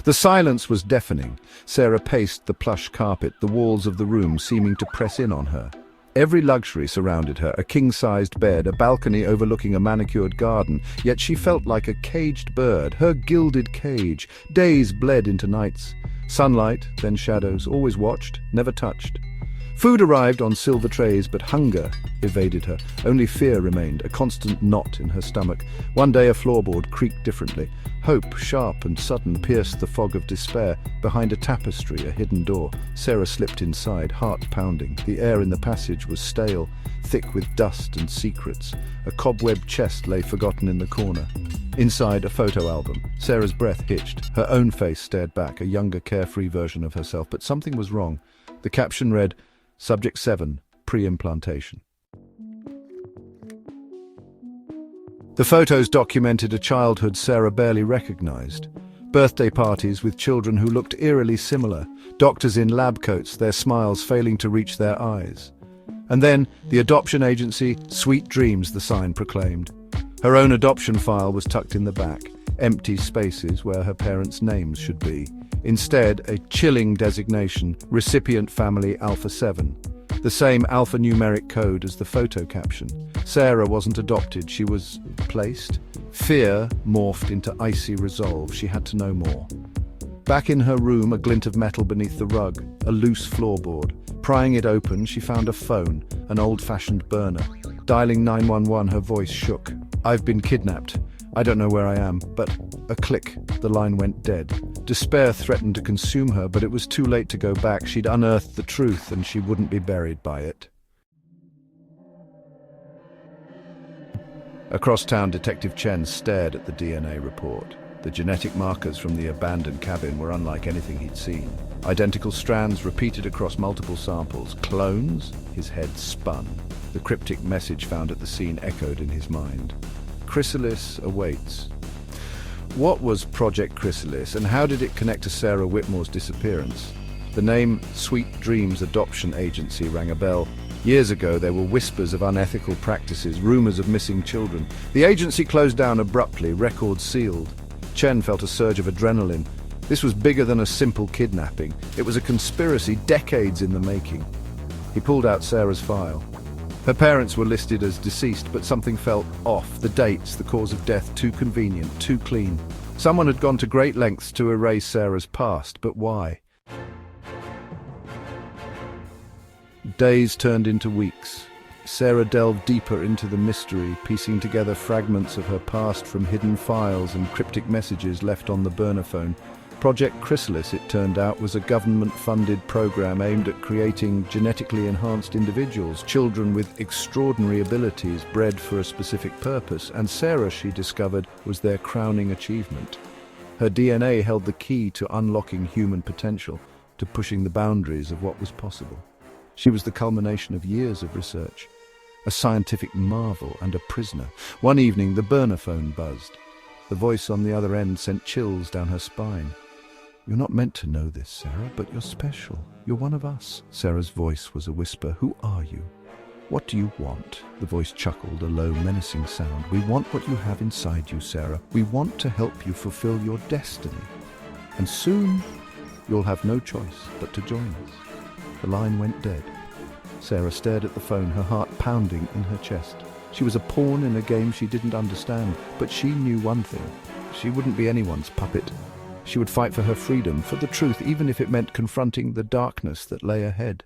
The silence was deafening. Sarah paced the plush carpet, the walls of the room seeming to press in on her. Every luxury surrounded her, a king-sized bed, a balcony overlooking a manicured garden, yet she felt like a caged bird, her gilded cage. Days bled into nights. Sunlight, then shadows, always watched, never touched. Food arrived on silver trays, but hunger evaded her. Only fear remained, a constant knot in her stomach. One day a floorboard creaked differently. Hope, sharp and sudden, pierced the fog of despair. Behind a tapestry, a hidden door. Sarah slipped inside, heart pounding. The air in the passage was stale, thick with dust and secrets. A cobweb chest lay forgotten in the corner. Inside, a photo album. Sarah's breath hitched. Her own face stared back, a younger, carefree version of herself. But something was wrong. The caption read, Subject 7, Pre-implantation. The photos documented a childhood Sarah barely recognized. Birthday parties with children who looked eerily similar, doctors in lab coats, their smiles failing to reach their eyes. And then, the adoption agency, Sweet Dreams, the sign proclaimed. Her own adoption file was tucked in the back, empty spaces where her parents' names should be. Instead, a chilling designation, Recipient Family Alpha 7. The same alphanumeric code as the photo caption. Sarah wasn't adopted, she was placed. Fear morphed into icy resolve. She had to know more. Back in her room, a glint of metal beneath the rug, a loose floorboard. Prying it open, she found a phone, an old-fashioned burner. Dialing 911, her voice shook. I've been kidnapped. I don't know where I am, but a click, the line went dead. Despair threatened to consume her, but it was too late to go back. She'd unearthed the truth, and she wouldn't be buried by it. Across town, Detective Chen stared at the DNA report. The genetic markers from the abandoned cabin were unlike anything he'd seen. Identical strands repeated across multiple samples. Clones? His head spun. The cryptic message found at the scene echoed in his mind. Chrysalis awaits. What was Project Chrysalis, and how did it connect to Sarah Whitmore's disappearance? The name Sweet Dreams Adoption Agency rang a bell. Years ago, there were whispers of unethical practices, rumors of missing children. The agency closed down abruptly, records sealed. Chen felt a surge of adrenaline. This was bigger than a simple kidnapping. It was a conspiracy, decades in the making. He pulled out Sarah's file. Her parents were listed as deceased, but something felt off. The dates, the cause of death, too convenient, too clean. Someone had gone to great lengths to erase Sarah's past, but why? Days turned into weeks. Sarah delved deeper into the mystery, piecing together fragments of her past from hidden files and cryptic messages left on the burner phone. Project Chrysalis, it turned out, was a government-funded program aimed at creating genetically enhanced individuals, children with extraordinary abilities bred for a specific purpose, and Sarah, she discovered, was their crowning achievement. Her DNA held the key to unlocking human potential, to pushing the boundaries of what was possible. She was the culmination of years of research, a scientific marvel and a prisoner. One evening, the burner phone buzzed. The voice on the other end sent chills down her spine. You're not meant to know this, Sarah, but you're special. You're one of us. Sarah's voice was a whisper. Who are you? What do you want? The voice chuckled, a low, menacing sound. We want what you have inside you, Sarah. We want to help you fulfill your destiny. And soon, you'll have no choice but to join us. The line went dead. Sarah stared at the phone, her heart pounding in her chest. She was a pawn in a game she didn't understand, but she knew one thing. She wouldn't be anyone's puppet. She would fight for her freedom, for the truth, even if it meant confronting the darkness that lay ahead.